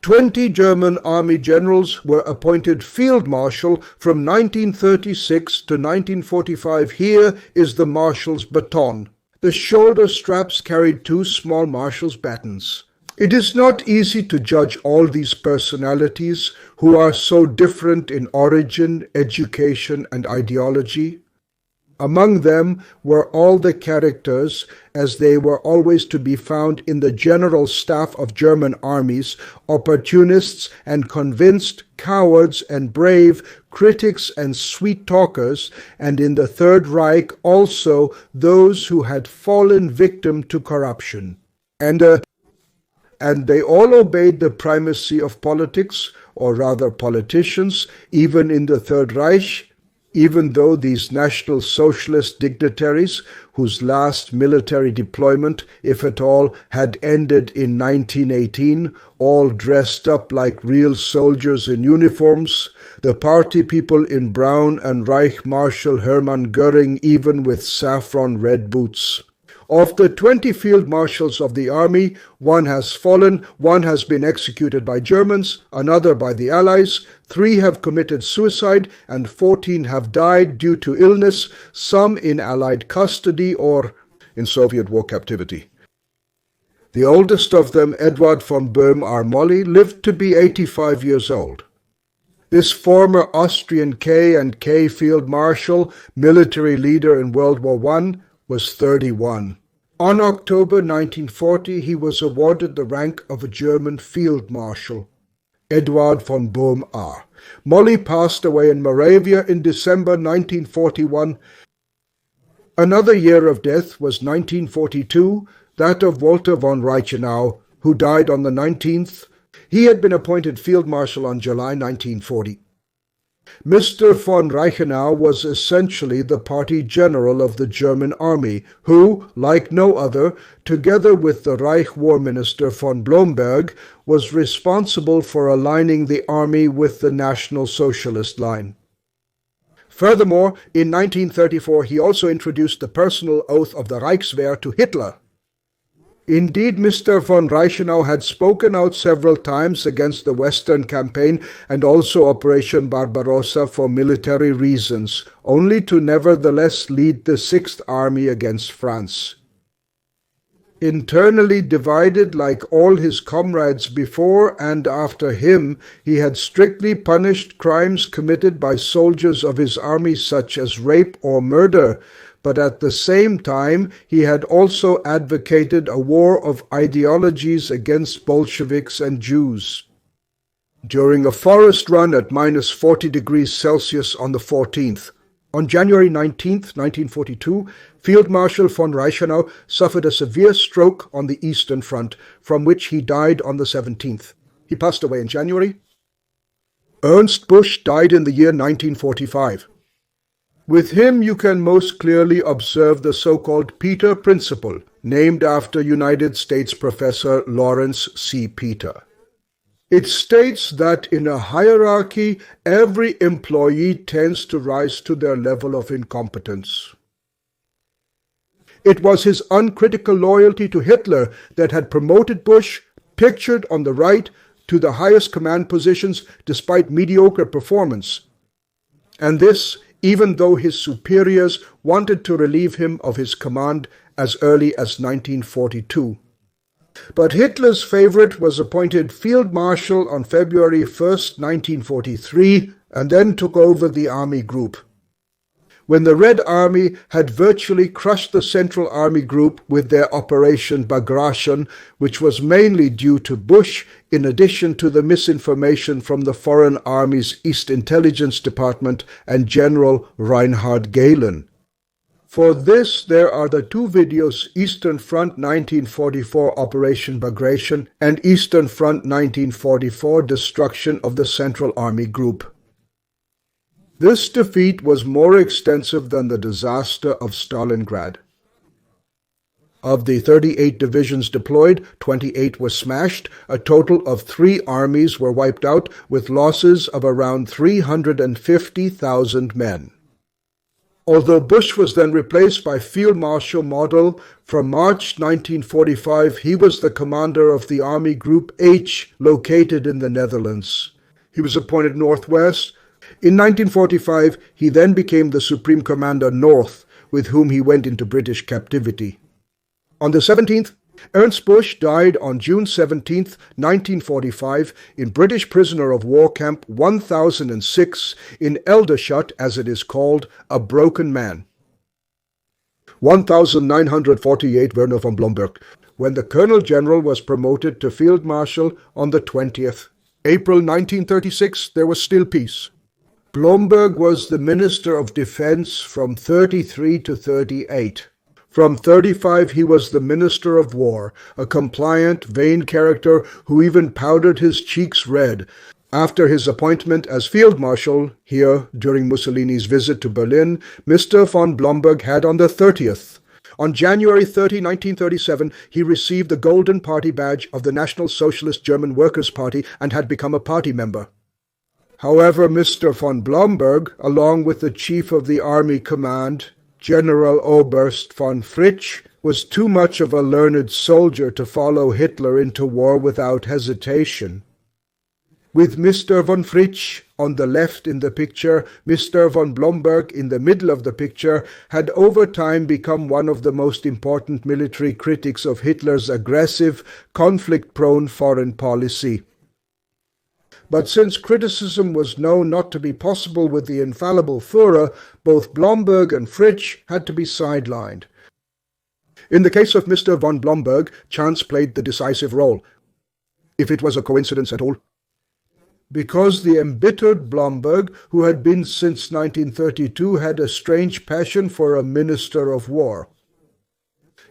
20 German army generals were appointed field marshal from 1936 to 1945. Here is the marshal's baton. The shoulder straps carried 2 small marshal's batons. It is not easy to judge all these personalities who are so different in origin, education, and ideology. Among them were all the characters, as they were always to be found in the general staff of German armies, opportunists and convinced, cowards and brave, critics and sweet talkers, and in the Third Reich also those who had fallen victim to corruption. And they all obeyed the primacy of politics, or rather politicians, even in the Third Reich, even though these National Socialist dignitaries, whose last military deployment, if at all, had ended in 1918, all dressed up like real soldiers in uniforms, the party people in brown and Reich Marshal Hermann Göring even with saffron red boots. Of the 20 field marshals of the army, 1 has fallen, 1 has been executed by Germans, another by the Allies, 3 have committed suicide, and 14 have died due to illness, some in Allied custody or in Soviet war captivity. The oldest of them, Eduard von Boehm-Armolli, lived to be 85 years old. This former Austrian K and K field marshal, military leader in World War I, was 31. On October 1940, he was awarded the rank of a German field marshal. Eduard von Boehm-Ar. Molly passed away in Moravia in December 1941. Another year of death was 1942, that of Walter von Reichenau, who died on the 19th. He had been appointed field marshal on July 1940. Mr. von Reichenau was essentially the party general of the German army, who, like no other, together with the Reich War Minister von Blomberg, was responsible for aligning the army with the National Socialist line. Furthermore, in 1934 he also introduced the personal oath of the Reichswehr to Hitler. Indeed, Mr. von Reichenau had spoken out several times against the Western campaign and also Operation Barbarossa for military reasons, only to nevertheless lead the Sixth Army against France. Internally divided like all his comrades before and after him, he had strictly punished crimes committed by soldiers of his army such as rape or murder, but at the same time he had also advocated a war of ideologies against Bolsheviks and Jews. During a forest run at minus 40 degrees Celsius on the 14th, on January 19, 1942, Field Marshal von Reichenau suffered a severe stroke on the Eastern Front, from which he died on the 17th. He passed away in January. Ernst Busch died in the year 1945. With him you can most clearly observe the so-called Peter Principle, named after United States Professor Lawrence C. Peter. It states that in a hierarchy, every employee tends to rise to their level of incompetence. It was his uncritical loyalty to Hitler that had promoted Busch, pictured on the right, to the highest command positions despite mediocre performance. And this, even though his superiors wanted to relieve him of his command as early as 1942. But Hitler's favorite was appointed Field Marshal on February 1, 1943, and then took over the Army Group. When the Red Army had virtually crushed the Central Army Group with their Operation Bagration, which was mainly due to Busch, in addition to the misinformation from the Foreign Army's East Intelligence Department and General Reinhard Gehlen. For this, there are the 2 videos, Eastern Front 1944 Operation Bagration and Eastern Front 1944 Destruction of the Central Army Group. This defeat was more extensive than the disaster of Stalingrad. Of the 38 divisions deployed, 28 were smashed. A total of 3 armies were wiped out, with losses of around 350,000 men. Although Bush was then replaced by Field Marshal Model, from March 1945 he was the commander of the Army Group H located in the Netherlands. He was appointed Northwest. In 1945 he then became the Supreme Commander North, with whom he went into British captivity. On the 17th, Ernst Busch died on June 17, 1945, in British prisoner of war camp 1006 in Eldershot, as it is called, a broken man. 1948 Werner von Blomberg, when the Colonel General was promoted to Field Marshal on the 20th. April 1936, there was still peace. Blomberg was the Minister of Defense from 33 to 38. From 35 he was the Minister of War, a compliant, vain character who even powdered his cheeks red. After his appointment as Field Marshal here during Mussolini's visit to Berlin, Mr. von Blomberg had on the 30th. On January 30, 1937, he received the Golden Party badge of the National Socialist German Workers' Party and had become a party member. However, Mr. von Blomberg, along with the Chief of the Army Command, General Oberst von Fritsch, was too much of a learned soldier to follow Hitler into war without hesitation. With Mr. von Fritsch on the left in the picture, Mr. von Blomberg in the middle of the picture had over time become one of the most important military critics of Hitler's aggressive, conflict-prone foreign policy. But since criticism was known not to be possible with the infallible Führer, both Blomberg and Fritsch had to be sidelined. In the case of Mr. von Blomberg, chance played the decisive role, if it was a coincidence at all. Because the embittered Blomberg, who had been since 1932, had a strange passion for a Minister of War.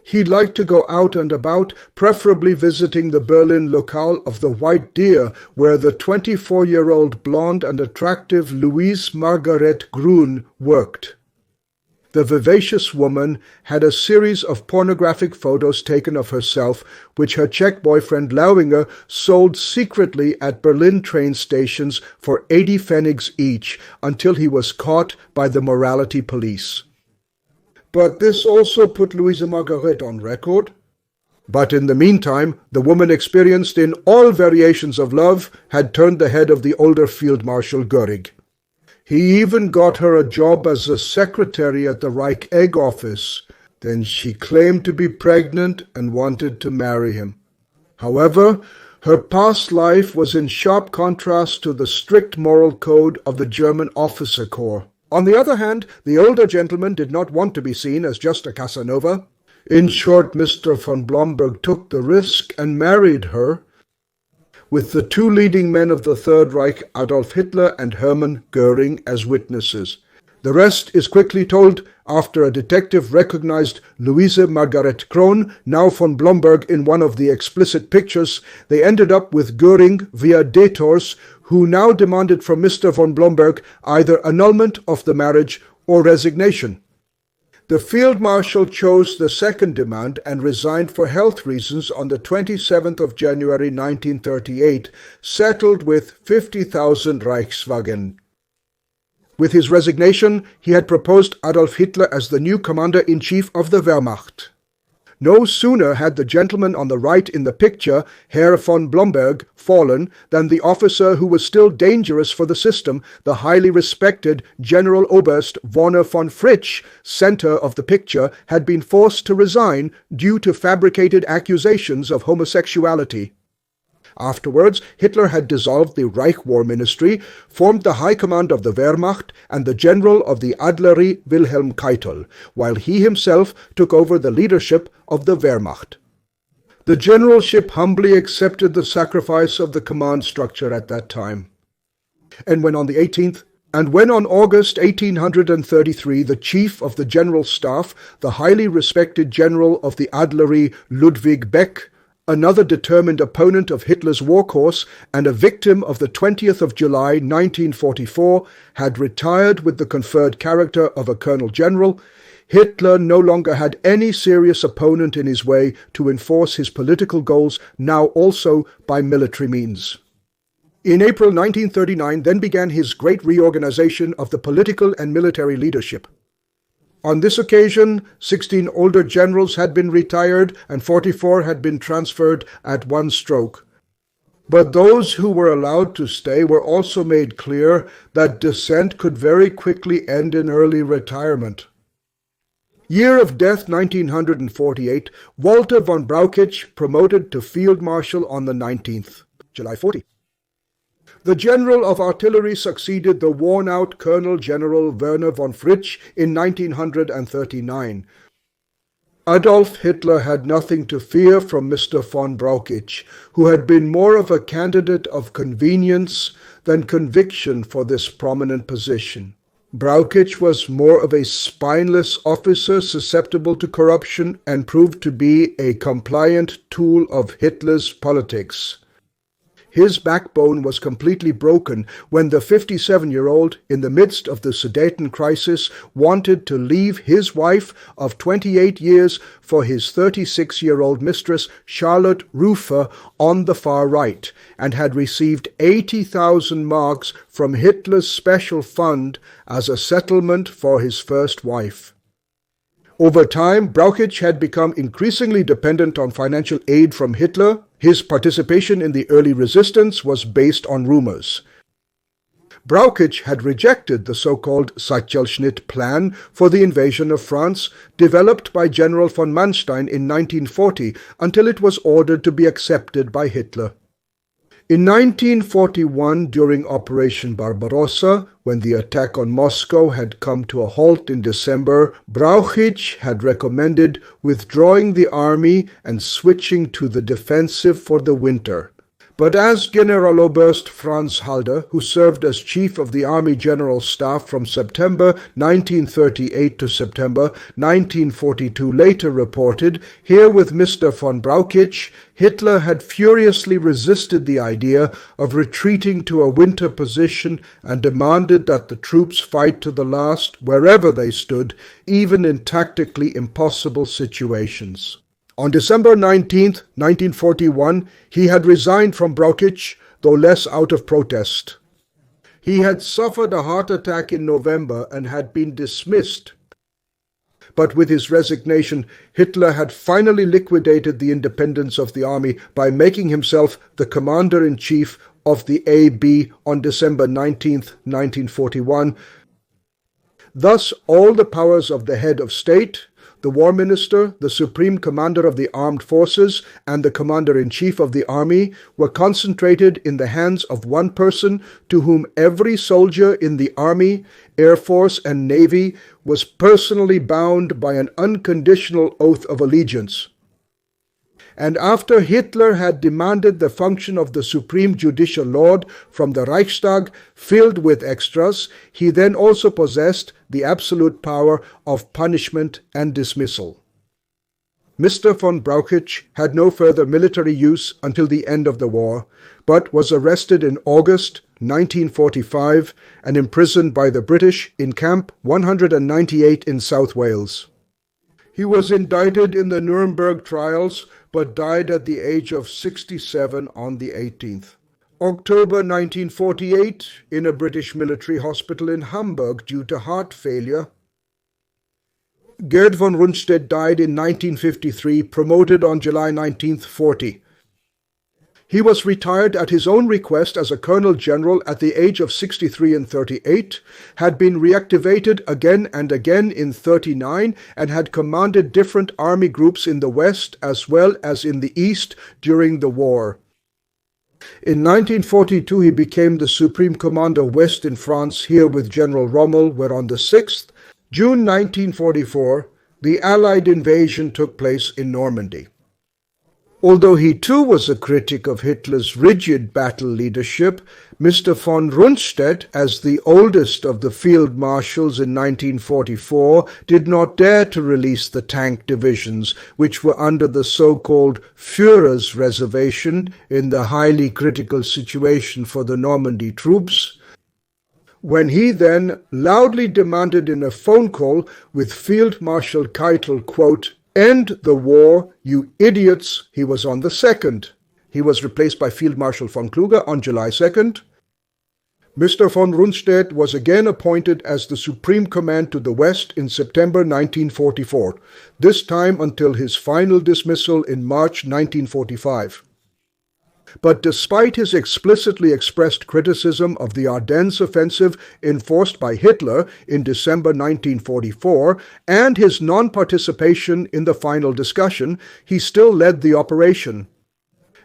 He liked to go out and about, preferably visiting the Berlin locale of the White Deer, where the 24-year-old blonde and attractive Louise Margaret Grun worked. The vivacious woman had a series of pornographic photos taken of herself, which her Czech boyfriend Lauinger sold secretly at Berlin train stations for 80 pfennigs each, until he was caught by the morality police. But this also put Louise Margaret on record. But in the meantime, the woman experienced in all variations of love had turned the head of the older Field Marshal Göring. He even got her a job as a secretary at the Reich Egg Office. Then she claimed to be pregnant and wanted to marry him. However, her past life was in sharp contrast to the strict moral code of the German officer corps. On the other hand, the older gentleman did not want to be seen as just a Casanova. In short, Mr. von Blomberg took the risk and married her, with the two leading men of the Third Reich, Adolf Hitler and Hermann Göring, as witnesses. The rest is quickly told after a detective recognized Louise Margaret Krohn, now von Blomberg, in one of the explicit pictures. They ended up with Göring via Detors, who now demanded from Mr. von Blomberg either annulment of the marriage or resignation. The Field Marshal chose the second demand and resigned for health reasons on the 27th of January 1938, settled with 50,000 Reichswagen. With his resignation, he had proposed Adolf Hitler as the new commander-in-chief of the Wehrmacht. No sooner had the gentleman on the right in the picture, Herr von Blomberg, fallen than the officer who was still dangerous for the system, the highly respected General Oberst Werner von Fritsch, center of the picture, had been forced to resign due to fabricated accusations of homosexuality. Afterwards, Hitler had dissolved the Reich War Ministry, formed the High Command of the Wehrmacht, and the General of the Adlerie Wilhelm Keitel, while he himself took over the leadership of the Wehrmacht. The generalship humbly accepted the sacrifice of the command structure at that time. And when on August 1833 the chief of the General Staff, the highly respected General of the Adlerie Ludwig Beck, another determined opponent of Hitler's war course and a victim of the 20th of July 1944, had retired with the conferred character of a colonel general, Hitler no longer had any serious opponent in his way to enforce his political goals, now also by military means. In April 1939 then began his great reorganization of the political and military leadership. On this occasion, 16 older generals had been retired and 44 had been transferred at one stroke. But those who were allowed to stay were also made clear that dissent could very quickly end in early retirement. Year of death 1948, Walter von Brauchitsch promoted to Field Marshal on the 19th, July 40. The General of Artillery succeeded the worn-out Colonel General Werner von Fritsch in 1939. Adolf Hitler had nothing to fear from Mr. von Brauchitsch, who had been more of a candidate of convenience than conviction for this prominent position. Brauchitsch was more of a spineless officer susceptible to corruption and proved to be a compliant tool of Hitler's politics. His backbone was completely broken when the 57-year-old, in the midst of the Sudeten crisis, wanted to leave his wife of 28 years for his 36-year-old mistress, Charlotte Rufer, on the far right, and had received 80,000 marks from Hitler's special fund as a settlement for his first wife. Over time, Brauchitsch had become increasingly dependent on financial aid from Hitler. His participation in the early resistance was based on rumors. Brauchitsch had rejected the so-called Seychellschnitt plan for the invasion of France, developed by General von Manstein in 1940, until it was ordered to be accepted by Hitler. In 1941, during Operation Barbarossa, when the attack on Moscow had come to a halt in December, Brauchitsch had recommended withdrawing the army and switching to the defensive for the winter. But as Generaloberst Franz Halder, who served as chief of the Army General Staff from September 1938 to September 1942 later reported, here with Mr. von Brauchitsch, Hitler had furiously resisted the idea of retreating to a winter position and demanded that the troops fight to the last wherever they stood, even in tactically impossible situations. On December 19, 1941, he had resigned from Brauchitsch, though less out of protest. He had suffered a heart attack in November and had been dismissed. But with his resignation, Hitler had finally liquidated the independence of the army by making himself the commander-in-chief of the AB on December 19, 1941. Thus, all the powers of the head of state, the War Minister, the Supreme Commander of the Armed Forces, and the Commander-in-Chief of the Army were concentrated in the hands of one person to whom every soldier in the Army, Air Force, and Navy was personally bound by an unconditional oath of allegiance. And after Hitler had demanded the function of the Supreme Judicial Lord from the Reichstag filled with extras, he then also possessed the absolute power of punishment and dismissal. Mr. von Brauchitsch had no further military use until the end of the war, but was arrested in August 1945 and imprisoned by the British in Camp 198 in South Wales. He was indicted in the Nuremberg trials, but died at the age of 67 on the 18th. October 1948, in a British military hospital in Hamburg due to heart failure. Gerd von Rundstedt died in 1953, promoted on July 19, 40. He was retired at his own request as a Colonel General at the age of 63 and 38, had been reactivated again and again in 39, and had commanded different army groups in the West as well as in the East during the war. In 1942 he became the Supreme Commander West in France, here with General Rommel, where on the 6th, June 1944, the Allied invasion took place in Normandy. Although he too was a critic of Hitler's rigid battle leadership, Mr. von Rundstedt, as the oldest of the field marshals in 1944, did not dare to release the tank divisions, which were under the so-called Führer's reservation in the highly critical situation for the Normandy troops, when he then loudly demanded in a phone call with Field Marshal Keitel, quote, "End the war, you idiots." He was on the 2nd. He was replaced by Field Marshal von Kluge on July 2nd. Mr. von Rundstedt was again appointed as the Supreme Command to the West in September 1944, this time until his final dismissal in March 1945. But despite his explicitly expressed criticism of the Ardennes offensive enforced by Hitler in December 1944 and his non-participation in the final discussion, he still led the operation.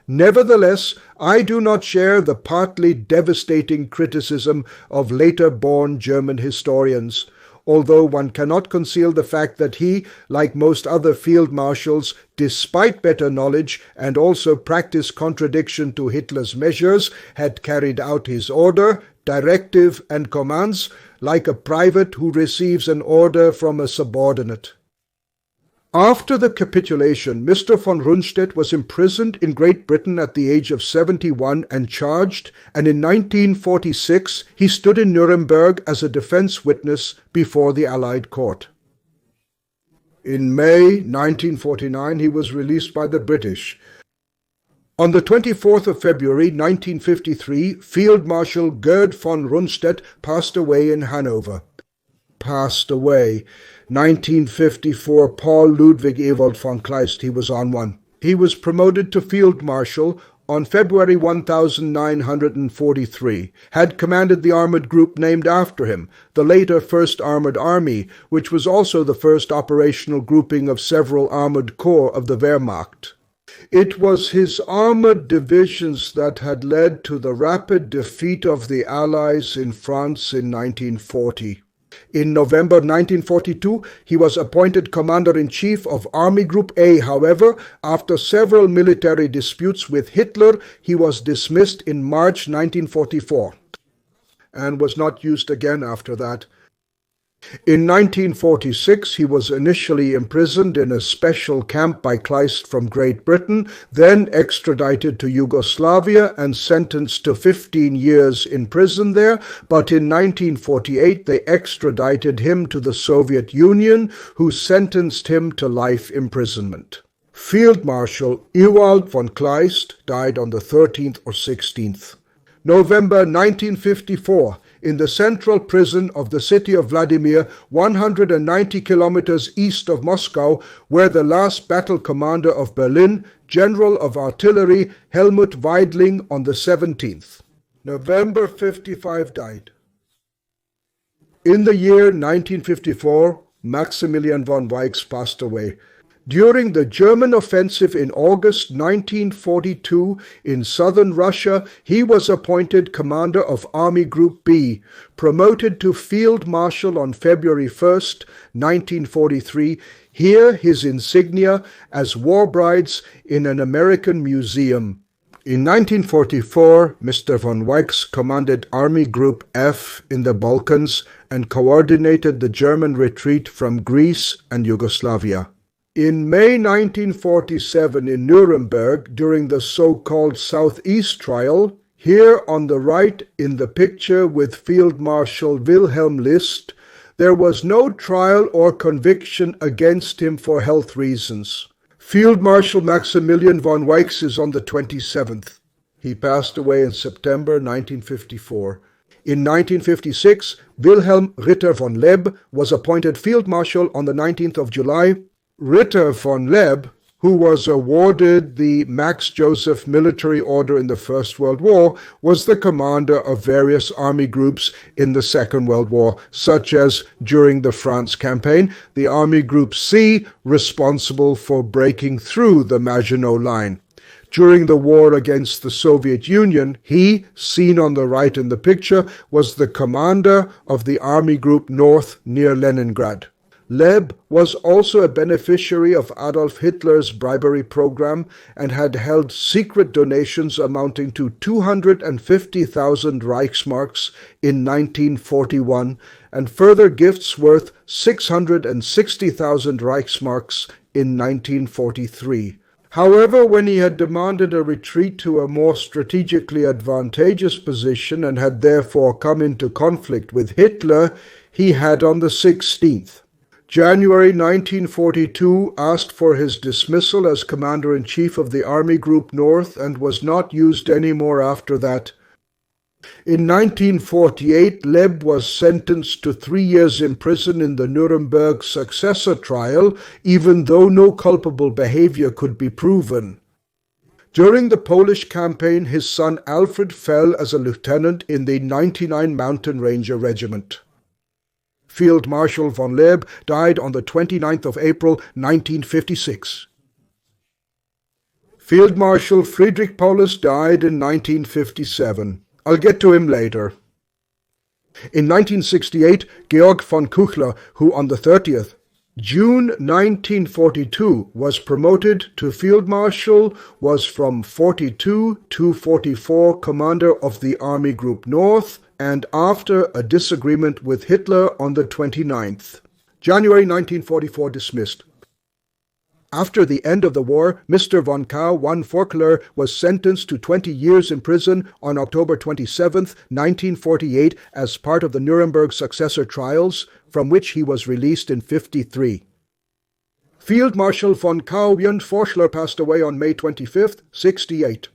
Nevertheless, I do not share the partly devastating criticism of later-born German historians, although one cannot conceal the fact that he, like most other field marshals, despite better knowledge and also practice contradiction to Hitler's measures, had carried out his order, directive, and commands like a private who receives an order from a subordinate. After the capitulation, Mr. von Rundstedt was imprisoned in Great Britain at the age of 71 and charged, and in 1946 he stood in Nuremberg as a defense witness before the Allied court. In May 1949 he was released by the British. On the 24th of February 1953, Field Marshal Gerd von Rundstedt passed away in Hanover. Passed away. 1954, Paul Ludwig Ewald von Kleist, he was on one. He was promoted to Field Marshal on February 1943, had commanded the armored group named after him, the later 1st Armored Army, which was also the first operational grouping of several armored corps of the Wehrmacht. It was his armored divisions that had led to the rapid defeat of the Allies in France in 1940. In November 1942, he was appointed Commander-in-Chief of Army Group A. However, after several military disputes with Hitler, he was dismissed in March 1944 and was not used again after that. In 1946, he was initially imprisoned in a special camp by Kleist from Great Britain, then extradited to Yugoslavia and sentenced to 15 years in prison there, but in 1948 they extradited him to the Soviet Union, who sentenced him to life imprisonment. Field Marshal Ewald von Kleist died on the 13th or 16th. November 1954, in the central prison of the city of Vladimir, 190 kilometers east of Moscow, where the last battle commander of Berlin, General of Artillery Helmut Weidling, on the 17th. November 55 died. In the year 1954, Maximilian von Weichs passed away. During the German offensive in August 1942 in southern Russia, he was appointed commander of Army Group B, promoted to Field Marshal on February 1st, 1943, here his insignia as war brides in an American museum. In 1944, Mr. von Weichs commanded Army Group F in the Balkans and coordinated the German retreat from Greece and Yugoslavia. In May 1947 in Nuremberg, during the so-called Southeast Trial, here on the right in the picture with Field Marshal Wilhelm List, there was no trial or conviction against him for health reasons. Field Marshal Maximilian von Weichs is on the 27th. He passed away in September 1954. In 1956, Wilhelm Ritter von Leb was appointed Field Marshal on the 19th of July. Ritter von Leb, who was awarded the Max Joseph Military Order in the First World War, was the commander of various army groups in the Second World War, such as, during the France campaign, the Army Group C, responsible for breaking through the Maginot Line. During the war against the Soviet Union, he, seen on the right in the picture, was the commander of the Army Group North near Leningrad. Leb was also a beneficiary of Adolf Hitler's bribery program and had held secret donations amounting to 250,000 Reichsmarks in 1941 and further gifts worth 660,000 Reichsmarks in 1943. However, when he had demanded a retreat to a more strategically advantageous position and had therefore come into conflict with Hitler, he had on the 16th. January 1942 asked for his dismissal as Commander-in-Chief of the Army Group North and was not used any more after that. In 1948, Leb was sentenced to 3 years in prison in the Nuremberg successor trial, even though no culpable behavior could be proven. During the Polish campaign, his son Alfred fell as a lieutenant in the 99 Mountain Ranger Regiment. Field Marshal von Leb died on the 29th of April, 1956. Field Marshal Friedrich Paulus died in 1957. I'll get to him later. In 1968, Georg von Kuchler, who on the 30th June 1942 was promoted to Field Marshal, was from 42 to 44 commander of the Army Group North, and after a disagreement with Hitler on the 29th. January 1944 dismissed. After the end of the war, Mr. von Kau van Vorkler was sentenced to 20 years in prison on October 27, 1948, as part of the Nuremberg successor trials, from which he was released in 1953. Field Marshal von Kau van Vorkler passed away on May 25, 1968.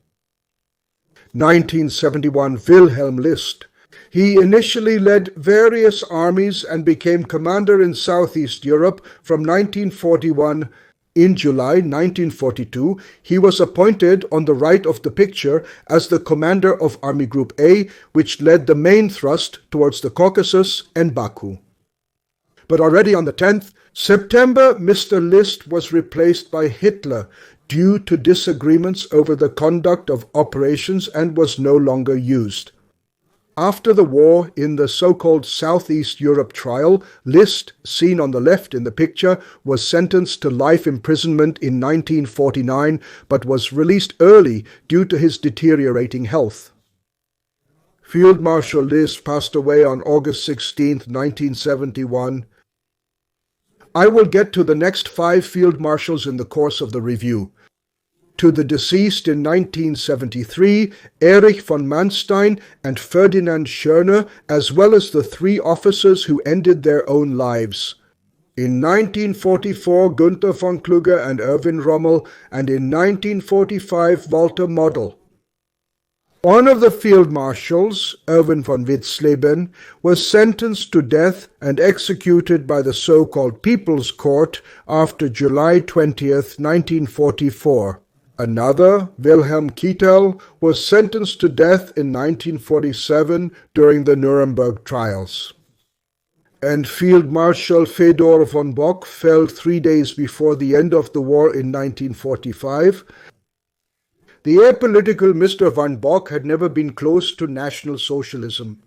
1971, Wilhelm List. He initially led various armies and became commander in Southeast Europe from 1941. In July 1942, he was appointed on the right of the picture as the commander of Army Group A, which led the main thrust towards the Caucasus and Baku. But already on the 10th September, Mr. List was replaced by Hitler due to disagreements over the conduct of operations and was no longer used. After the war, in the so-called Southeast Europe trial, List, seen on the left in the picture, was sentenced to life imprisonment in 1949, but was released early due to his deteriorating health. Field Marshal List passed away on August 16, 1971. I will get to the next 5 field marshals in the course of the review. To the deceased in 1973, Erich von Manstein and Ferdinand Schörner, as well as the 3 officers who ended their own lives. In 1944, Günther von Kluge and Erwin Rommel, and in 1945, Walter Model. One of the field marshals, Erwin von Witzleben, was sentenced to death and executed by the so-called People's Court after July 20, 1944. Another, Wilhelm Keitel, was sentenced to death in 1947 during the Nuremberg trials. And Field Marshal Fedor von Bock fell 3 days before the end of the war in 1945. The apolitical Mr. von Bock had never been close to National Socialism.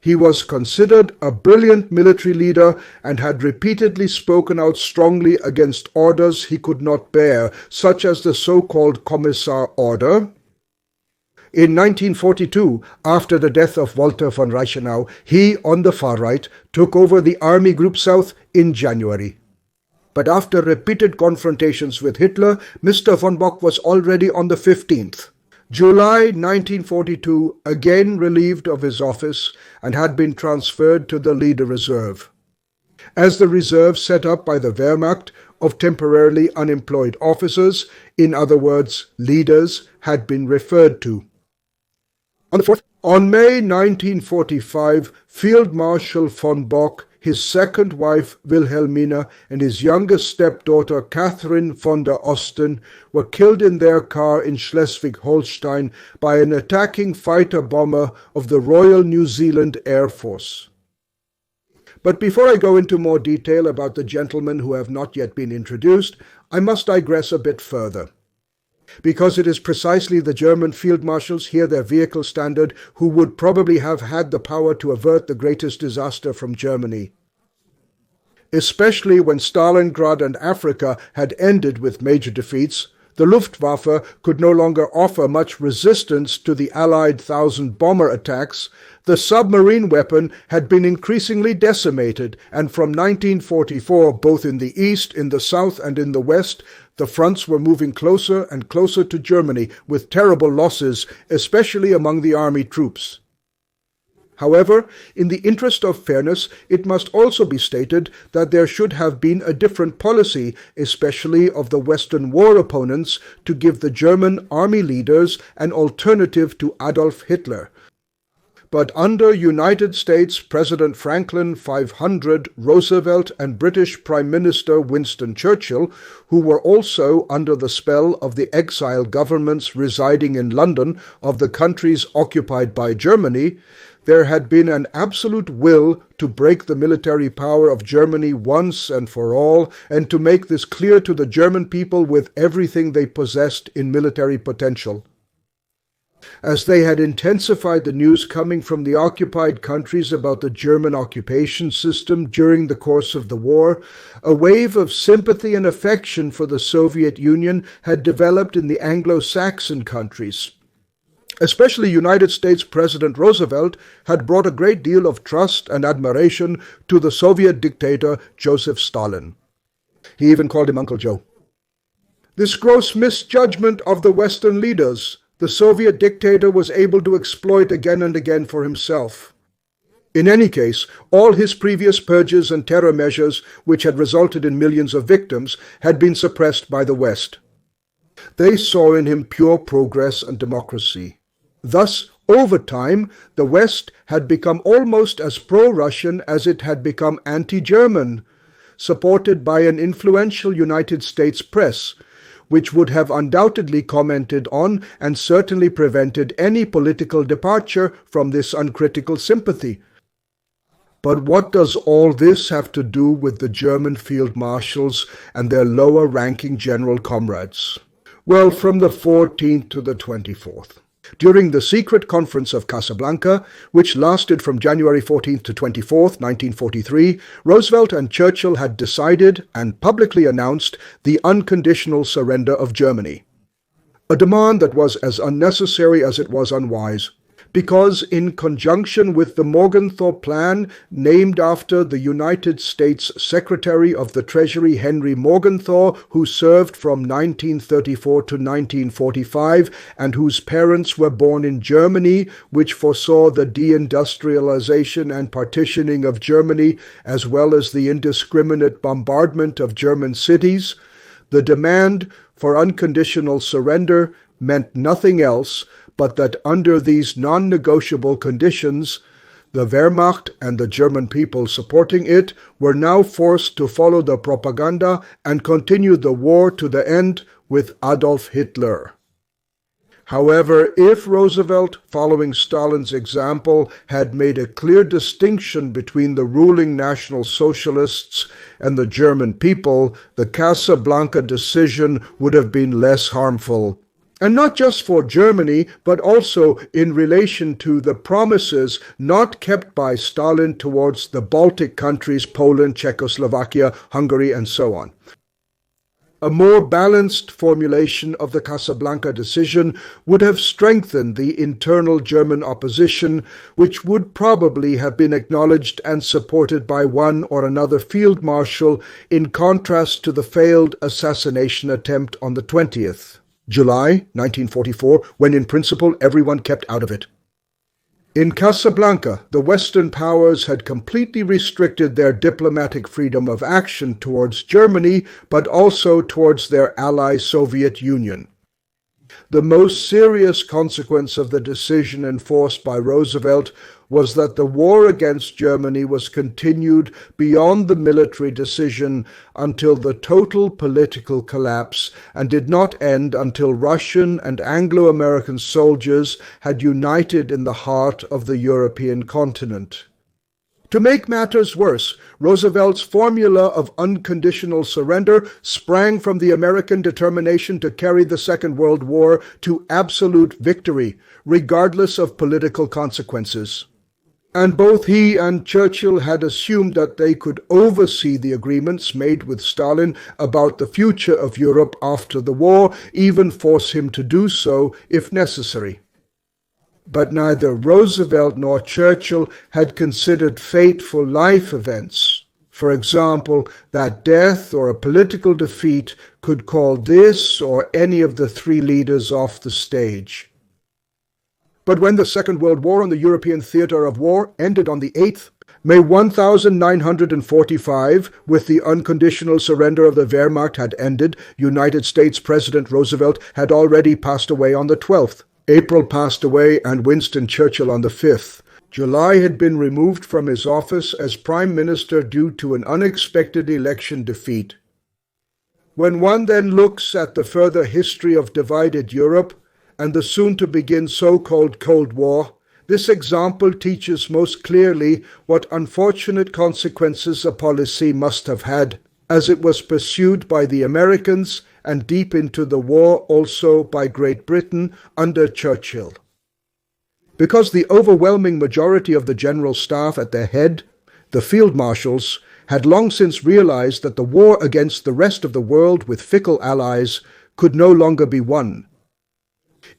He was considered a brilliant military leader and had repeatedly spoken out strongly against orders he could not bear, such as the so-called Commissar Order. In 1942, after the death of Walter von Reichenau, he, on the far right, took over the Army Group South in January. But after repeated confrontations with Hitler, Mr. von Bock was already on the 15th. July 1942, again relieved of his office, and had been transferred to the Leader Reserve. As the reserve set up by the Wehrmacht of temporarily unemployed officers, in other words, leaders, had been referred to. On May 1945, Field Marshal von Bock, his second wife Wilhelmina, and his youngest stepdaughter Catherine von der Osten were killed in their car in Schleswig-Holstein by an attacking fighter-bomber of the Royal New Zealand Air Force. But before I go into more detail about the gentlemen who have not yet been introduced, I must digress a bit further. Because it is precisely the German field marshals, here their vehicle standard, who would probably have had the power to avert the greatest disaster from Germany. Especially when Stalingrad and Africa had ended with major defeats, the Luftwaffe could no longer offer much resistance to the Allied 1,000 bomber attacks. The submarine weapon had been increasingly decimated, and from 1944, both in the east, in the south, and in the west, the fronts were moving closer and closer to Germany, with terrible losses, especially among the army troops. However, in the interest of fairness, it must also be stated that there should have been a different policy, especially of the Western war opponents, to give the German army leaders an alternative to Adolf Hitler. but under United States President Franklin 500, Roosevelt, and British Prime Minister Winston Churchill, who were also under the spell of the exile governments residing in London of the countries occupied by Germany, there had been an absolute will to break the military power of Germany once and for all, and to make this clear to the German people with everything they possessed in military potential. As they had intensified the news coming from the occupied countries about the German occupation system during the course of the war, a wave of sympathy and affection for the Soviet Union had developed in the Anglo-Saxon countries. Especially United States President Roosevelt had brought a great deal of trust and admiration to the Soviet dictator Joseph Stalin. He even called him Uncle Joe. This gross misjudgment of the Western leaders, the Soviet dictator was able to exploit again and again for himself. In any case, all his previous purges and terror measures, which had resulted in millions of victims, had been suppressed by the West. They saw in him pure progress and democracy. Thus, over time, the West had become almost as pro-Russian as it had become anti-German, supported by an influential United States press, which would have undoubtedly commented on and certainly prevented any political departure from this uncritical sympathy. But what does all this have to do with the German field marshals and their lower-ranking general comrades? Well, from the 14th to the 24th. During the secret conference of Casablanca, which lasted from January 14th to 24th, 1943, Roosevelt and Churchill had decided and publicly announced the unconditional surrender of Germany. A demand that was as unnecessary as it was unwise, because in conjunction with the Morgenthau Plan, named after the United States Secretary of the Treasury Henry Morgenthau, who served from 1934 to 1945, and whose parents were born in Germany, which foresaw the deindustrialization and partitioning of Germany, as well as the indiscriminate bombardment of German cities, the demand for unconditional surrender meant nothing else but that under these non-negotiable conditions, the Wehrmacht and the German people supporting it were now forced to follow the propaganda and continue the war to the end with Adolf Hitler. However, if Roosevelt, following Stalin's example, had made a clear distinction between the ruling National Socialists and the German people, the Casablanca decision would have been less harmful. And not just for Germany, but also in relation to the promises not kept by Stalin towards the Baltic countries, Poland, Czechoslovakia, Hungary, and so on. A more balanced formulation of the Casablanca decision would have strengthened the internal German opposition, which would probably have been acknowledged and supported by one or another field marshal, in contrast to the failed assassination attempt on the 20th. July 1944, when in principle everyone kept out of it. In Casablanca, the Western powers had completely restricted their diplomatic freedom of action towards Germany, but also towards their ally Soviet Union. The most serious consequence of the decision enforced by Roosevelt was that the war against Germany was continued beyond the military decision until the total political collapse, and did not end until Russian and Anglo-American soldiers had united in the heart of the European continent. To make matters worse, Roosevelt's formula of unconditional surrender sprang from the American determination to carry the Second World War to absolute victory, regardless of political consequences. And both he and Churchill had assumed that they could oversee the agreements made with Stalin about the future of Europe after the war, even force him to do so if necessary. But neither Roosevelt nor Churchill had considered fateful life events. For example, that death or a political defeat could call this or any of the three leaders off the stage. But when the Second World War on the European theater of war ended on the 8th, May 1945, with the unconditional surrender of the Wehrmacht had ended, United States President Roosevelt had already passed away on the 12th. April passed away and Winston Churchill on the 5th. July had been removed from his office as Prime Minister due to an unexpected election defeat. When one then looks at the further history of divided Europe and the soon-to-begin so-called Cold War, this example teaches most clearly what unfortunate consequences a policy must have had, as it was pursued by the Americans and deep into the war also by Great Britain under Churchill. Because the overwhelming majority of the General Staff at their head, the Field Marshals, had long since realized that the war against the rest of the world with fickle allies could no longer be won.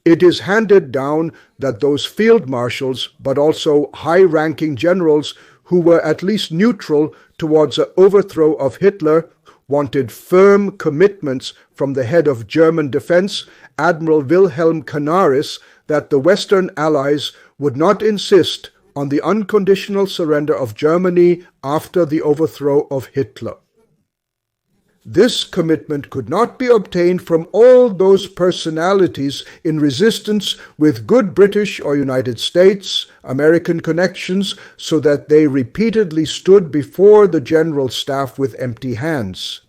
It is handed down that those Field Marshals, but also high-ranking generals who were at least neutral towards an overthrow of Hitler, wanted firm commitments from the head of German defense, Admiral Wilhelm Canaris, that the Western Allies would not insist on the unconditional surrender of Germany after the overthrow of Hitler. This commitment could not be obtained from all those personalities in resistance with good British or United States, American connections, so that they repeatedly stood before the General Staff with empty hands.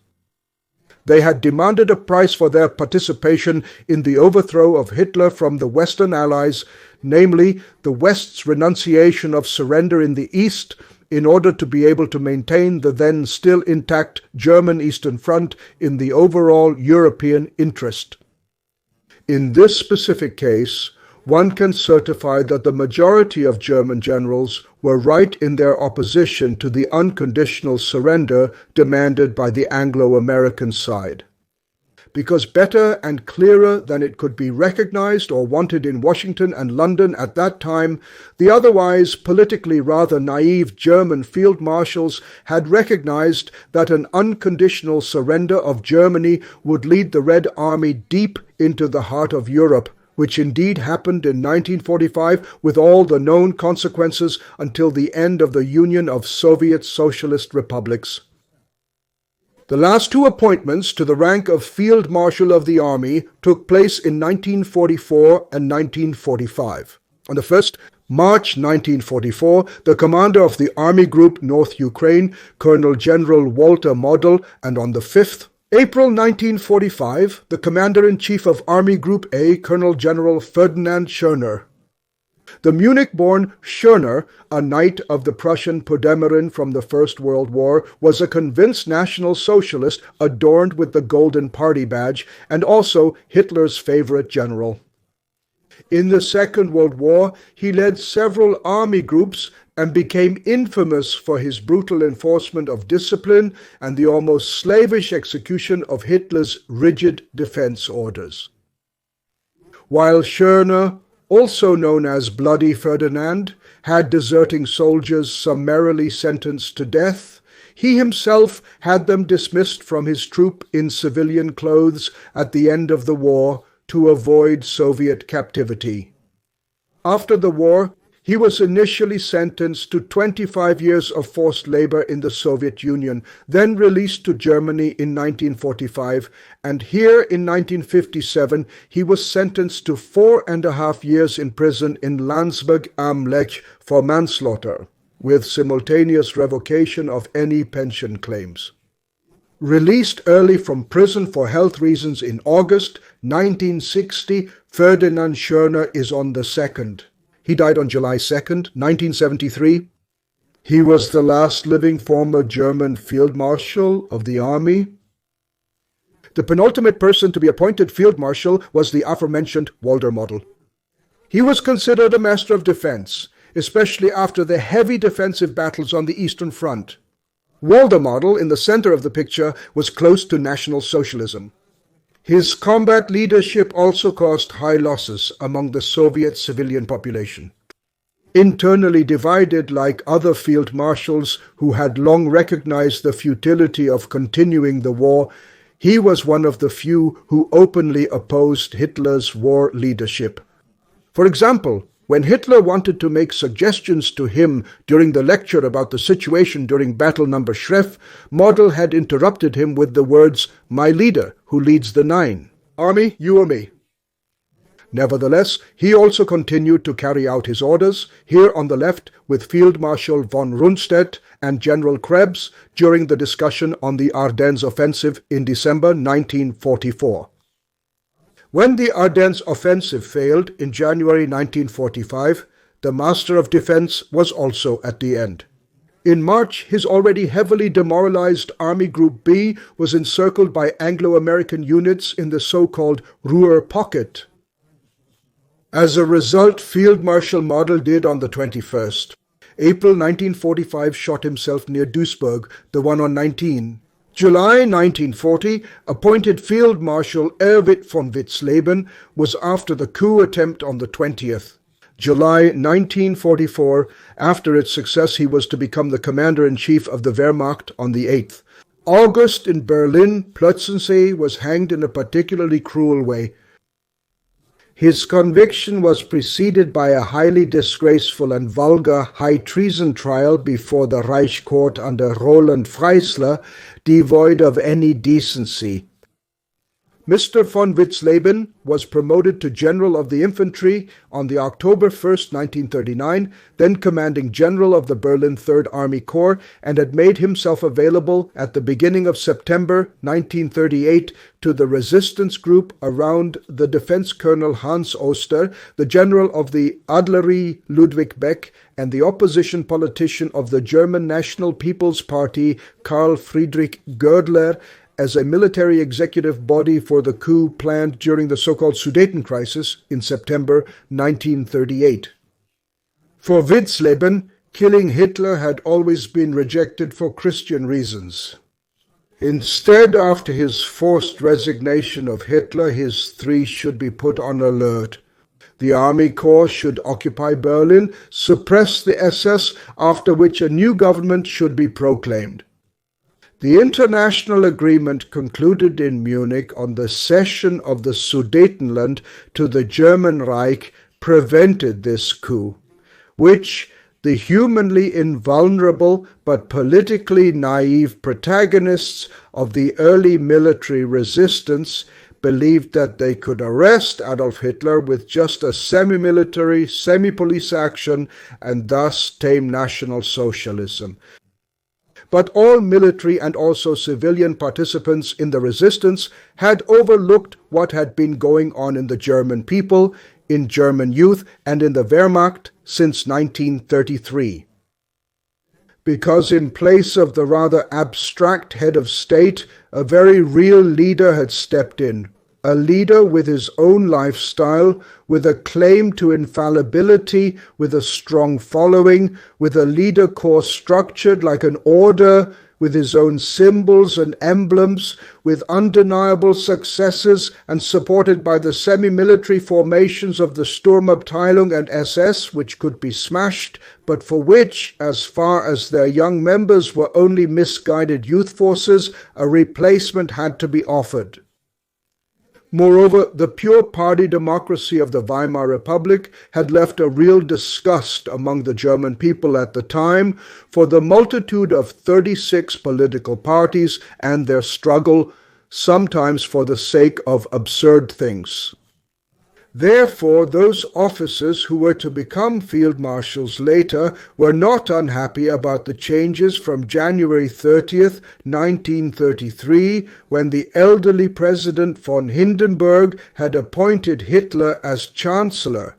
They had demanded a price for their participation in the overthrow of Hitler from the Western Allies, namely the West's renunciation of surrender in the East, in order to be able to maintain the then still intact German Eastern Front in the overall European interest. In this specific case, one can certify that the majority of German generals were right in their opposition to the unconditional surrender demanded by the Anglo-American side. Because better and clearer than it could be recognized or wanted in Washington and London at that time, the otherwise politically rather naive German field marshals had recognized that an unconditional surrender of Germany would lead the Red Army deep into the heart of Europe, which indeed happened in 1945 with all the known consequences until the end of the Union of Soviet Socialist Republics. The last two appointments to the rank of Field Marshal of the Army took place in 1944 and 1945. On the 1st March 1944, the commander of the Army Group North Ukraine, Colonel General Walter Model, and on the 5th April 1945, the Commander-in-Chief of Army Group A, Colonel General Ferdinand Schörner. The Munich-born Schörner, a knight of the Prussian Podemerin from the First World War, was a convinced National Socialist adorned with the Golden Party badge, and also Hitler's favorite general. In the Second World War, he led several army groups and became infamous for his brutal enforcement of discipline and the almost slavish execution of Hitler's rigid defense orders. While Schörner, also known as Bloody Ferdinand, had deserting soldiers summarily sentenced to death, he himself had them dismissed from his troop in civilian clothes at the end of the war to avoid Soviet captivity. After the war, he was initially sentenced to 25 years of forced labor in the Soviet Union, then released to Germany in 1945, and here in 1957 he was sentenced to 4.5 years in prison in Landsberg am Lech for manslaughter, with simultaneous revocation of any pension claims. Released early from prison for health reasons in August 1960, Ferdinand Schörner is on the 2nd. He died on July 2nd, 1973. He was the last living former German Field Marshal of the Army. The penultimate person to be appointed Field Marshal was the aforementioned Walter Model. He was considered a master of defense, especially after the heavy defensive battles on the Eastern Front. Walter Model, in the center of the picture, was close to National Socialism. His combat leadership also caused high losses among the Soviet civilian population. Internally divided like other field marshals who had long recognized the futility of continuing the war, he was one of the few who openly opposed Hitler's war leadership. For example, when Hitler wanted to make suggestions to him during the lecture about the situation during Battle Number Schref, Model had interrupted him with the words, "My leader, who leads the 9. Army, you or me?" Nevertheless, he also continued to carry out his orders, here on the left with Field Marshal von Rundstedt and General Krebs during the discussion on the Ardennes offensive in December 1944. When the Ardennes offensive failed in January 1945, the Master of Defense was also at the end. In March, his already heavily demoralized Army Group B was encircled by Anglo-American units in the so-called Ruhr Pocket. As a result, Field Marshal Model did on the 21st. April 1945 shot himself near Duisburg, the one on 19. July 1940, appointed Field Marshal Erwin von Witzleben, was after the coup attempt on the 20th. July 1944, after its success, he was to become the commander-in-chief of the Wehrmacht on the 8th. August in Berlin, Plötzensee was hanged in a particularly cruel way. His conviction was preceded by a highly disgraceful and vulgar high treason trial before the Reich Court under Roland Freisler, devoid of any decency. Mr. von Witzleben was promoted to General of the Infantry on the October 1st, 1939, then commanding General of the Berlin Third Army Corps, and had made himself available at the beginning of September 1938 to the resistance group around the Defense Colonel Hans Oster, the General of the Adlerie Ludwig Beck, and the opposition politician of the German National People's Party Karl Friedrich Gödler, as a military executive body for the coup planned during the so-called Sudeten crisis in September 1938. For Witzleben, killing Hitler had always been rejected for Christian reasons. Instead, after his forced resignation of Hitler, his three should be put on alert. The Army Corps should occupy Berlin, suppress the SS, after which a new government should be proclaimed. The international agreement concluded in Munich on the cession of the Sudetenland to the German Reich prevented this coup, which the humanly invulnerable but politically naive protagonists of the early military resistance believed that they could arrest Adolf Hitler with just a semi-military, semi-police action and thus tame National Socialism. But all military and also civilian participants in the resistance had overlooked what had been going on in the German people, in German youth, and in the Wehrmacht since 1933. Because in place of the rather abstract head of state, a very real leader had stepped in. A leader with his own lifestyle, with a claim to infallibility, with a strong following, with a leader corps structured like an order, with his own symbols and emblems, with undeniable successes and supported by the semi-military formations of the Sturmabteilung and SS, which could be smashed, but for which, as far as their young members were only misguided youth forces, a replacement had to be offered. Moreover, the pure party democracy of the Weimar Republic had left a real disgust among the German people at the time for the multitude of 36 political parties and their struggle, sometimes for the sake of absurd things. Therefore, those officers who were to become field marshals later were not unhappy about the changes from January 30th, 1933, when the elderly President von Hindenburg had appointed Hitler as Chancellor.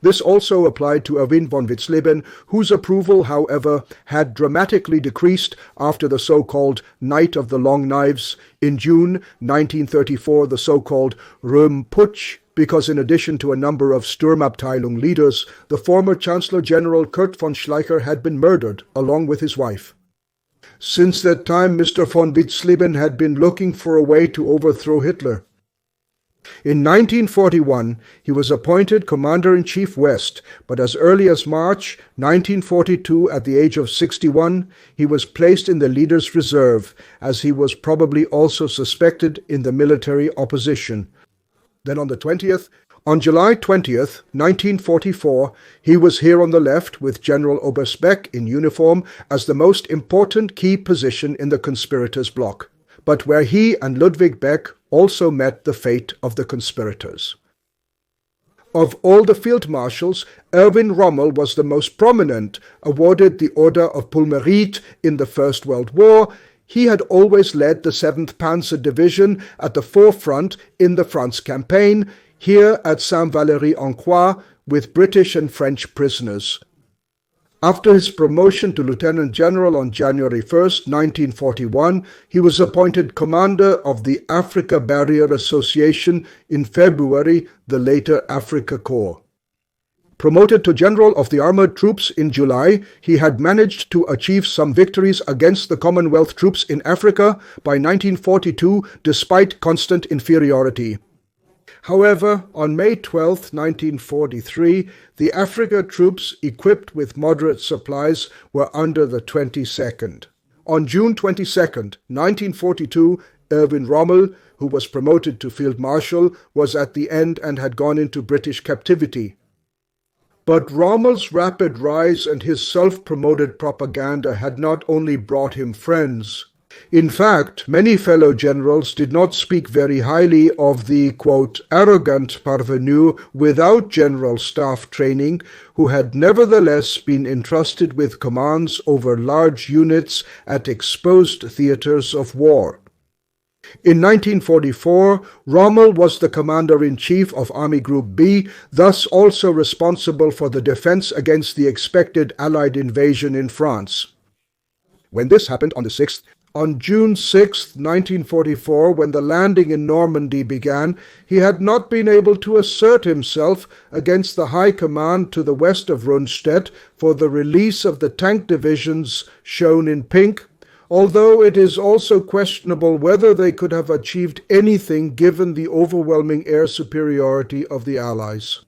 This also applied to Erwin von Witzleben, whose approval, however, had dramatically decreased after the so-called Night of the Long Knives in June 1934, the so-called Röhm Putsch, because in addition to a number of Sturmabteilung leaders, the former Chancellor General Kurt von Schleicher had been murdered, along with his wife. Since that time, Mr. von Witzleben had been looking for a way to overthrow Hitler. In 1941, he was appointed Commander-in-Chief West, but as early as March 1942, at the age of 61, he was placed in the Leaders' Reserve, as he was probably also suspected in the military opposition. Then on July 20th, 1944, he was here on the left with General Oberst Beck in uniform as the most important key position in the conspirators' bloc, but where he and Ludwig Beck also met the fate of the conspirators. Of all the field marshals, Erwin Rommel was the most prominent, awarded the Order of Pulmérite in the First World War. He had always led the 7th Panzer Division at the forefront in the France campaign, here at Saint-Valery-en-Croix, with British and French prisoners. After his promotion to Lieutenant General on January 1, 1941, he was appointed commander of the Africa Barrier Association in February, the later Africa Corps. Promoted to General of the Armored Troops in July, he had managed to achieve some victories against the Commonwealth troops in Africa by 1942, despite constant inferiority. However, on May 12, 1943, the Africa troops, equipped with moderate supplies, were under the 22nd. On June 22, 1942, Erwin Rommel, who was promoted to Field Marshal, was at the end and had gone into British captivity. But Rommel's rapid rise and his self-promoted propaganda had not only brought him friends. In fact, many fellow generals did not speak very highly of the, quote, arrogant parvenu without general staff training, who had nevertheless been entrusted with commands over large units at exposed theaters of war. In 1944, Rommel was the commander-in-chief of Army Group B, thus also responsible for the defense against the expected Allied invasion in France. When this happened on the 6th, on June 6, 1944, when the landing in Normandy began, he had not been able to assert himself against the High Command to the west of Rundstedt for the release of the tank divisions shown in pink, although it is also questionable whether they could have achieved anything given the overwhelming air superiority of the Allies.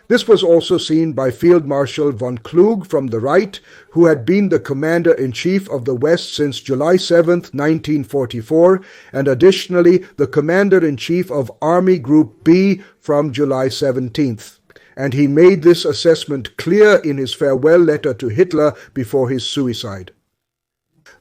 This was also seen by Field Marshal von Klug from the right, who had been the commander-in-chief of the West since July 7, 1944, and additionally the commander-in-chief of Army Group B from July 17th. And he made this assessment clear in his farewell letter to Hitler before his suicide.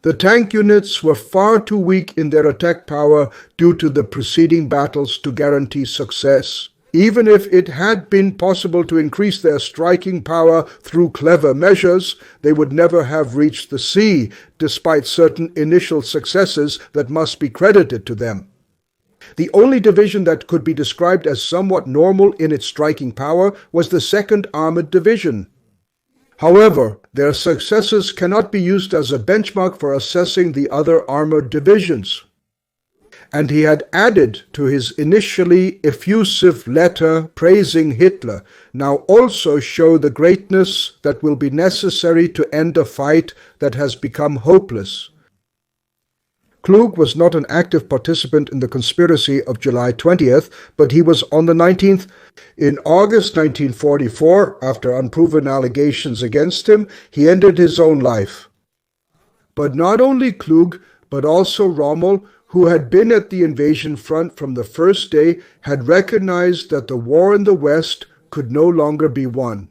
The tank units were far too weak in their attack power due to the preceding battles to guarantee success. Even if it had been possible to increase their striking power through clever measures, they would never have reached the sea, despite certain initial successes that must be credited to them. The only division that could be described as somewhat normal in its striking power was the 2nd Armored Division. However, their successes cannot be used as a benchmark for assessing the other armored divisions. And he had added to his initially effusive letter praising Hitler, now also show the greatness that will be necessary to end a fight that has become hopeless. Klug was not an active participant in the conspiracy of July 20th, but he was on the 19th. In August 1944, after unproven allegations against him, he ended his own life. But not only Klug, but also Rommel, who had been at the invasion front from the first day, had recognized that the war in the West could no longer be won.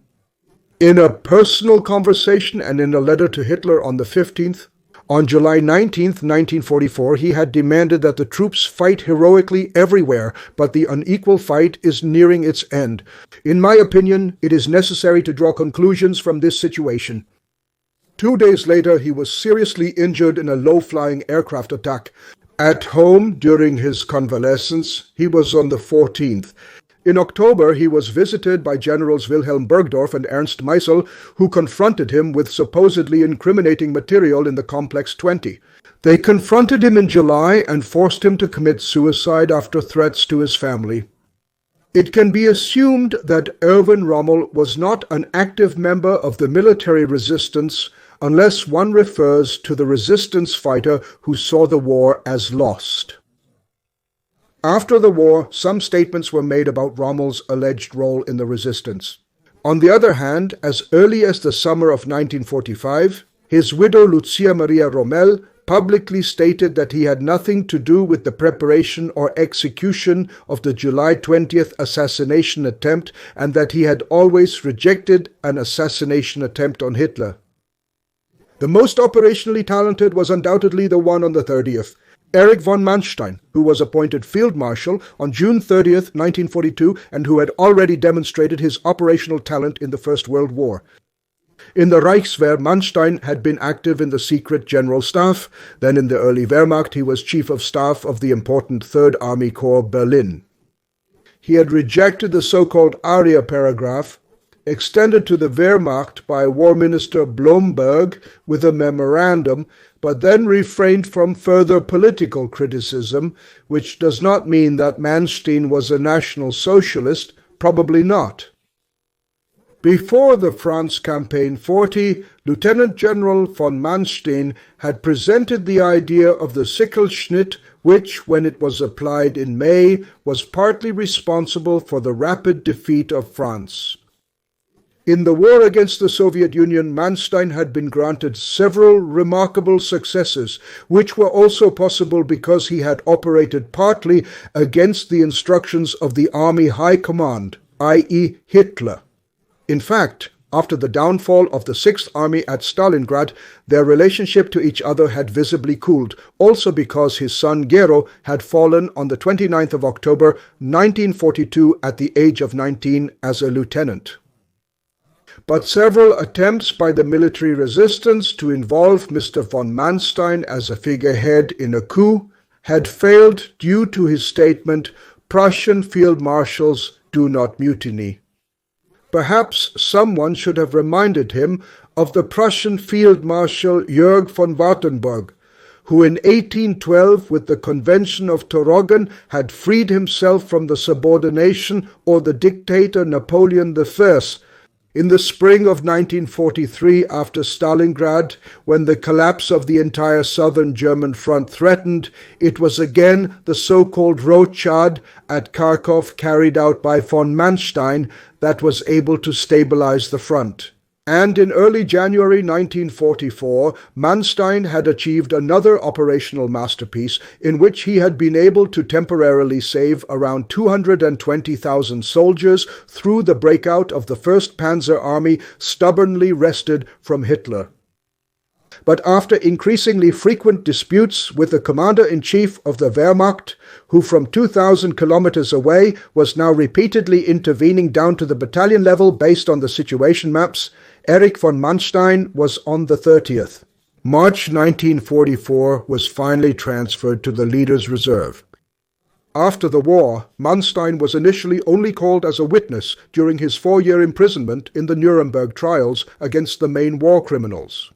In a personal conversation and in a letter to Hitler on the 15th, on July 19, 1944, he had demanded that the troops fight heroically everywhere, but the unequal fight is nearing its end. In my opinion, it is necessary to draw conclusions from this situation. 2 days later, he was seriously injured in a low-flying aircraft attack. At home, during his convalescence, he was on the 14th. In October, he was visited by Generals Wilhelm Burgdorf and Ernst Meissel, who confronted him with supposedly incriminating material in the Complex 20. They confronted him in July and forced him to commit suicide after threats to his family. It can be assumed that Erwin Rommel was not an active member of the military resistance unless one refers to the resistance fighter who saw the war as lost. After the war, some statements were made about Rommel's alleged role in the resistance. On the other hand, as early as the summer of 1945, his widow Lucia Maria Rommel publicly stated that he had nothing to do with the preparation or execution of the July 20th assassination attempt and that he had always rejected an assassination attempt on Hitler. The most operationally talented was undoubtedly the one on the 30th. Erich von Manstein, who was appointed Field Marshal on June 30th, 1942, and who had already demonstrated his operational talent in the First World War. In the Reichswehr, Manstein had been active in the secret General Staff. Then in the early Wehrmacht, he was Chief of Staff of the important Third Army Corps, Berlin. He had rejected the so-called Aria paragraph, extended to the Wehrmacht by War Minister Blomberg with a memorandum, but then refrained from further political criticism, which does not mean that Manstein was a National Socialist, probably not. Before the France Campaign 40, Lieutenant General von Manstein had presented the idea of the Sichelschnitt, which, when it was applied in May, was partly responsible for the rapid defeat of France. In the war against the Soviet Union, Manstein had been granted several remarkable successes, which were also possible because he had operated partly against the instructions of the Army High Command, i.e. Hitler. In fact, after the downfall of the Sixth Army at Stalingrad, their relationship to each other had visibly cooled, also because his son Gero had fallen on the 29th of October 1942 at the age of 19 as a lieutenant. But several attempts by the military resistance to involve Mr. von Manstein as a figurehead in a coup had failed due to his statement, "Prussian field marshals do not mutiny." Perhaps someone should have reminded him of the Prussian Field Marshal Jörg von Wartenberg, who in 1812 with the Convention of Toroggen had freed himself from the subordination or the dictator Napoleon I. In the spring of 1943, after Stalingrad, when the collapse of the entire southern German front threatened, it was again the so-called Rothschad at Kharkov carried out by von Manstein that was able to stabilize the front. And in early January 1944, Manstein had achieved another operational masterpiece in which he had been able to temporarily save around 220,000 soldiers through the breakout of the 1st Panzer Army stubbornly wrested from Hitler. But after increasingly frequent disputes with the commander-in-chief of the Wehrmacht, who from 2,000 kilometers away was now repeatedly intervening down to the battalion level based on the situation maps, Erich von Manstein was on the 30th. March 1944 was finally transferred to the Leaders' Reserve. After the war, Manstein was initially only called as a witness during his 4-year imprisonment in the Nuremberg trials against the main war criminals.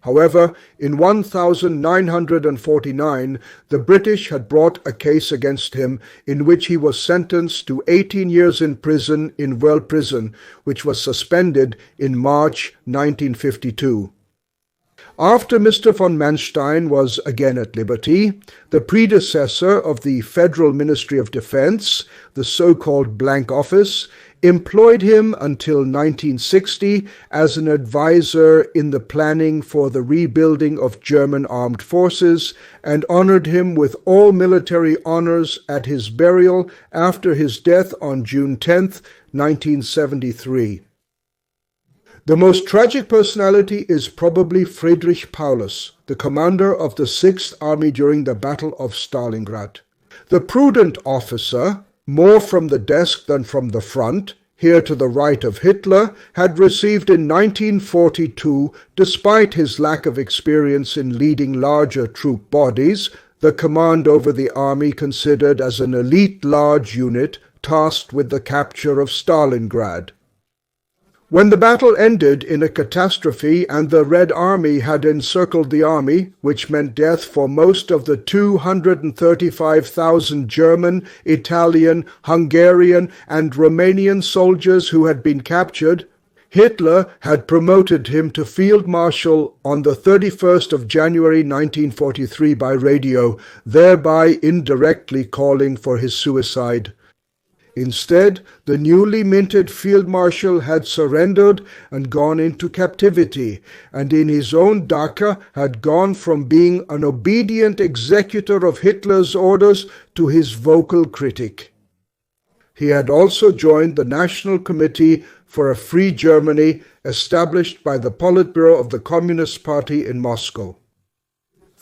However, in 1949, the British had brought a case against him in which he was sentenced to 18 years in prison in World Prison, which was suspended in March 1952. After Mr. von Manstein was again at liberty, the predecessor of the Federal Ministry of Defense, the so-called Blank Office, employed him until 1960 as an advisor in the planning for the rebuilding of German armed forces and honored him with all military honors at his burial after his death on June 10, 1973. The most tragic personality is probably Friedrich Paulus, the commander of the Sixth Army during the Battle of Stalingrad. The prudent officer, more from the desk than from the front, here to the right of Hitler, had received in 1942, despite his lack of experience in leading larger troop bodies, the command over the army considered as an elite large unit tasked with the capture of Stalingrad. When the battle ended in a catastrophe and the Red Army had encircled the army, which meant death for most of the 235,000 German, Italian, Hungarian, and Romanian soldiers who had been captured, Hitler had promoted him to Field Marshal on the 31st of January 1943 by radio, thereby indirectly calling for his suicide. Instead, the newly minted Field Marshal had surrendered and gone into captivity, and in his own Dacha had gone from being an obedient executor of Hitler's orders to his vocal critic. He had also joined the National Committee for a Free Germany established by the Politburo of the Communist Party in Moscow.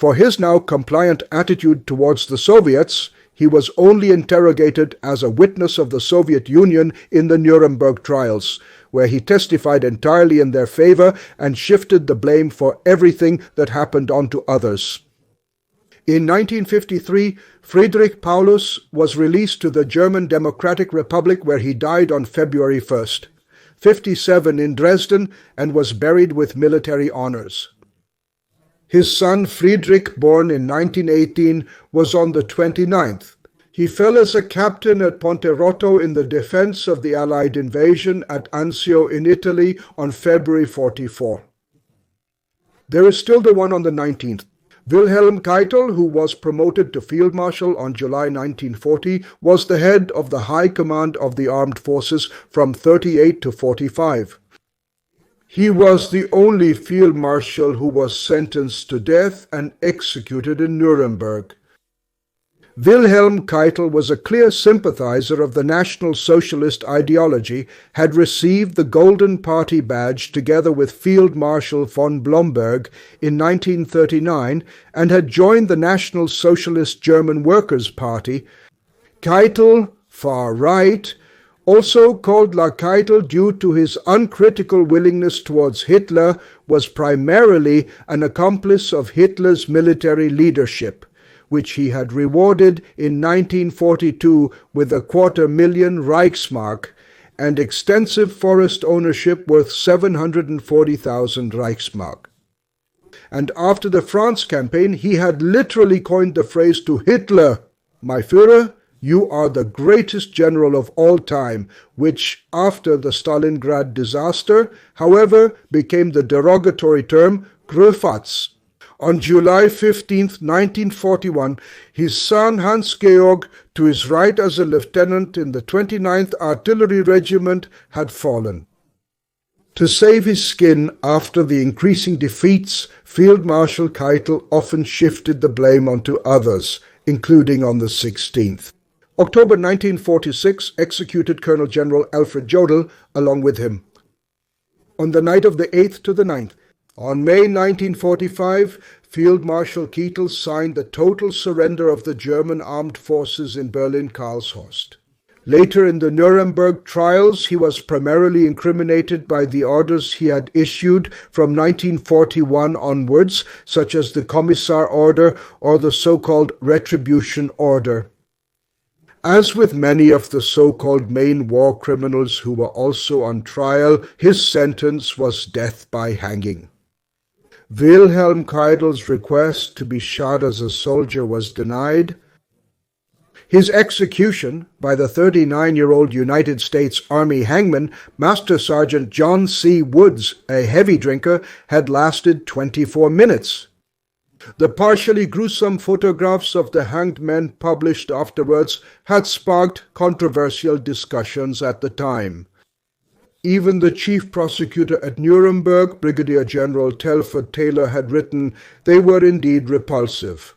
For his now compliant attitude towards the Soviets, he was only interrogated as a witness of the Soviet Union in the Nuremberg trials, where he testified entirely in their favor and shifted the blame for everything that happened onto others. In 1953, Friedrich Paulus was released to the German Democratic Republic, where he died on February 1st, 57 in Dresden, and was buried with military honors. His son Friedrich, born in 1918, was on the 29th. He fell as a captain at Ponte Rotto in the defense of the Allied invasion at Anzio in Italy on February 44. There is still the one on the 19th. Wilhelm Keitel, who was promoted to Field Marshal on July 1940, was the head of the High Command of the Armed Forces from 38 to 45. He was the only Field Marshal who was sentenced to death and executed in Nuremberg. Wilhelm Keitel was a clear sympathizer of the National Socialist ideology, had received the Golden Party badge together with Field Marshal von Blomberg in 1939, and had joined the National Socialist German Workers' Party. Keitel, far right, also called La Keitel due to his uncritical willingness towards Hitler, was primarily an accomplice of Hitler's military leadership, which he had rewarded in 1942 with 250,000 Reichsmark and extensive forest ownership worth 740,000 Reichsmark. And after the France campaign, he had literally coined the phrase to Hitler, "My Führer, you are the greatest general of all time," which, after the Stalingrad disaster, however, became the derogatory term Gröfatz. On July 15, 1941, his son Hans-Georg, to his right as a lieutenant in the 29th Artillery Regiment, had fallen. To save his skin after the increasing defeats, Field Marshal Keitel often shifted the blame onto others, including on the 16th. October 1946 executed Colonel General Alfred Jodl along with him. On the night of the 8th to the 9th, on May 1945, Field Marshal Keitel signed the total surrender of the German armed forces in Berlin-Karlshorst. Later in the Nuremberg trials, he was primarily incriminated by the orders he had issued from 1941 onwards, such as the Commissar Order or the so-called Retribution Order. As with many of the so-called main war criminals who were also on trial, his sentence was death by hanging. Wilhelm Keitel's request to be shot as a soldier was denied. His execution by the 39-year-old United States Army hangman, Master Sergeant John C. Woods, a heavy drinker, had lasted 24 minutes. The partially gruesome photographs of the hanged men published afterwards had sparked controversial discussions at the time. Even the chief prosecutor at Nuremberg, Brigadier General Telford Taylor, had written, "They were indeed repulsive."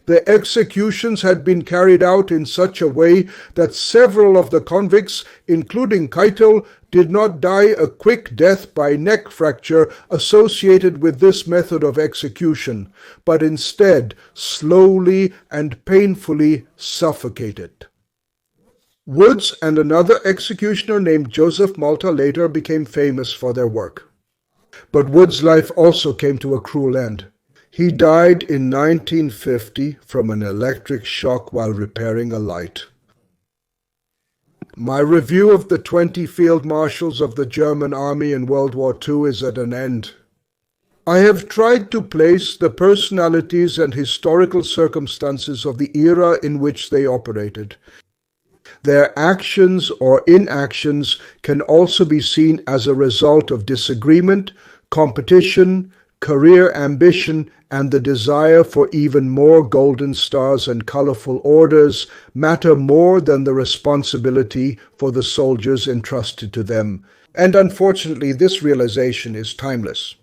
The executions had been carried out in such a way that several of the convicts, including Keitel, did not die a quick death by neck fracture associated with this method of execution, but instead slowly and painfully suffocated. Woods and another executioner named Joseph Malta later became famous for their work. But Woods' life also came to a cruel end. He died in 1950 from an electric shock while repairing a light. My review of the 20 field marshals of the German army in World War II is at an end. I have tried to place the personalities and historical circumstances of the era in which they operated. Their actions or inactions can also be seen as a result of disagreement, competition, career ambition, and the desire for even more golden stars and colorful orders matter more than the responsibility for the soldiers entrusted to them. And unfortunately, this realization is timeless.